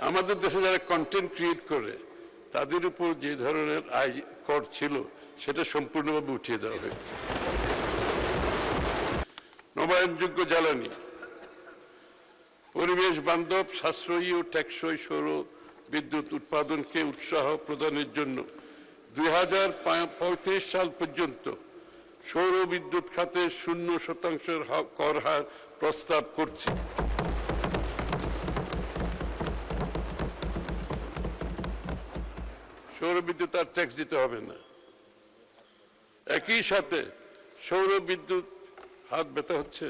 আমাদের দেশে যারা কন্টেন্ট ক্রিয়েট করে তাদের উপর যে ধরনের আয় কর ছিল সেটা সম্পূর্ণভাবে উঠিয়ে দেওয়া হয়েছে। নবায়নযোগ্য জ্বালানি, পরিবেশ বান্ধব, সাশ্রয়ী ও টেকসই সৌর বিদ্যুৎ উৎপাদনকে উৎসাহ প্রদানের জন্য 2035 সাল পর্যন্ত সৌর বিদ্যুৎ খাতে 0% কর হার প্রস্তাব করছে। সৌর বিদ্যুৎ আর ট্যাক্স দিতে হবে না। একই সাথে সৌর বিদ্যুৎ, হাত ব্যথা হচ্ছে,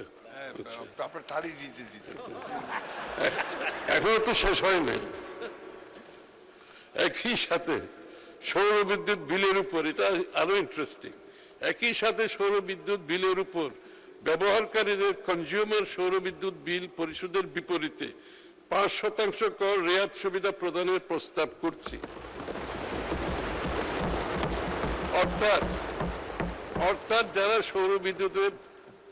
এখনো তো শেষ হয় নাই। একই সাথে সৌর বিদ্যুৎ বিলের উপর, এটা আরো ইন্টারেস্টিং, একই সাথে সৌর বিদ্যুৎ বিলের উপর ব্যবহারকারীদের কনজিউমার সৌর বিদ্যুৎ বিল পরিশোধের বিপরীতে 5% কর রেয়াত সুবিধা প্রদানের প্রস্তাব করছি। অর্থাৎ যারা সৌর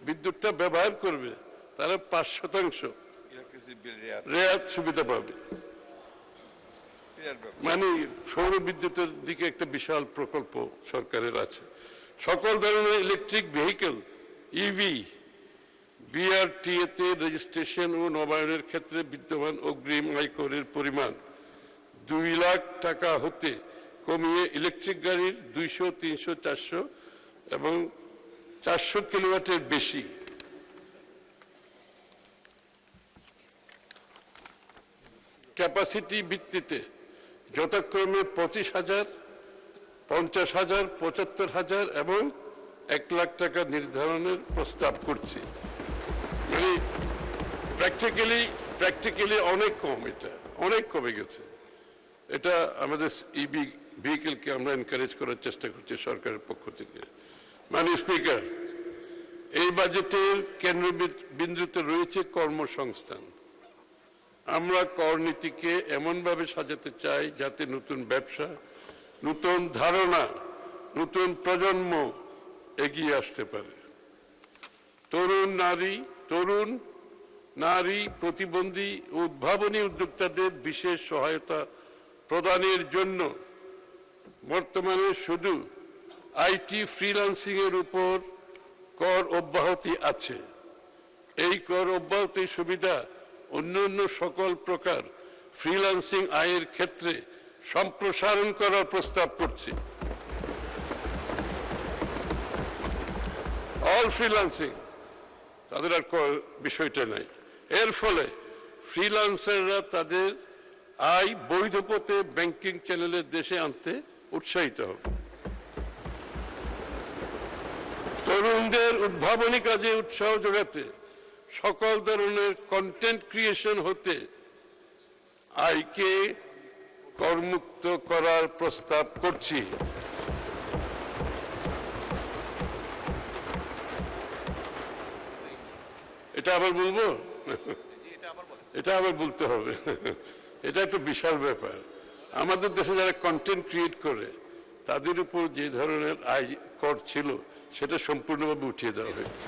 বিদ্যুৎটা ব্যবহার করবে তারা 5% রেয়াত সুবিধা পাবে। মানে সৌর বিদ্যুতের দিকে একটা বিশাল প্রকল্প সরকারের আছে। সকল ধরনের ইলেকট্রিক ভেহিকেল ইভি বিআরটিএ তে রেজিস্ট্রেশন ও নবায়নের ক্ষেত্রে বিদ্যমান অগ্রিম আয়করের পরিমাণ 2 লাখ টাকা হতে কমিয়ে ইলেকট্রিক গাড়ির 200, 300, 400 এবং 400 কিলোওয়াটের বেশি ক্যাপাসিটি ভিত্তিতে যথাক্রমে 25,000, 50,000, 75,000 এবং 1 লাখ টাকা নির্ধারণের প্রস্তাব করছি। মানে প্র্যাকটিক্যালি অনেক কম, এটা অনেক কমে গেছে। এটা আমাদের ইভি ভেহিকেলকে আমরা এনকারেজ করার চেষ্টা করছি সরকারের পক্ষ থেকে। মাননীয় স্পিকার, এই বাজেটের কেন্দ্রবিন্দুতে রয়েছে কর্মসংস্থান। আমরা কর নীতিকে এমনভাবে সাজাতে চাই যাতে নতুন ব্যবসা, নতুন ধারণা, নতুন প্রজন্ম এগিয়ে আসতে পারে। তরুণ নারী, প্রতিবন্ধী ও উদ্ভাবনী উদ্যোক্তাদের বিশেষ সহায়তা প্রদানের জন্য বর্তমানে শুধু আইটি ফ্রিল্যান্সিং এর উপর কর অব্যাহতি আছে। এই কর অব্যাহতির সুবিধা অন্যান্য সকল প্রকার ফ্রিল্যান্সিং আয়ের ক্ষেত্রে সম্প্রসারণ করার প্রস্তাব করছি। অল ফ্রিল্যান্সিং, তাদের আর বিষয়টা নাই। এর ফলে ফ্রিল্যান্সাররা তাদের আয় বৈধ পথে ব্যাংকিং চ্যানেলের দেশে আনতে উৎসাহিত হবে। তরুণদের উদ্ভাবনী কাজে উৎসাহ যোগাতে সকল ধরনের কন্টেন্ট ক্রিয়েশন হতে আয়কে করমুক্ত করার প্রস্তাব করছি। এটা আবার বলবো? এটা আবার বলতে হবে। এটা একটা বিশাল ব্যাপার। আমাদের দেশে যারা কন্টেন্ট ক্রিয়েট করে তাদের উপর যে ধরনের আয় কর ছিল সেটা সম্পূর্ণভাবে উঠিয়ে দেওয়া হয়েছে।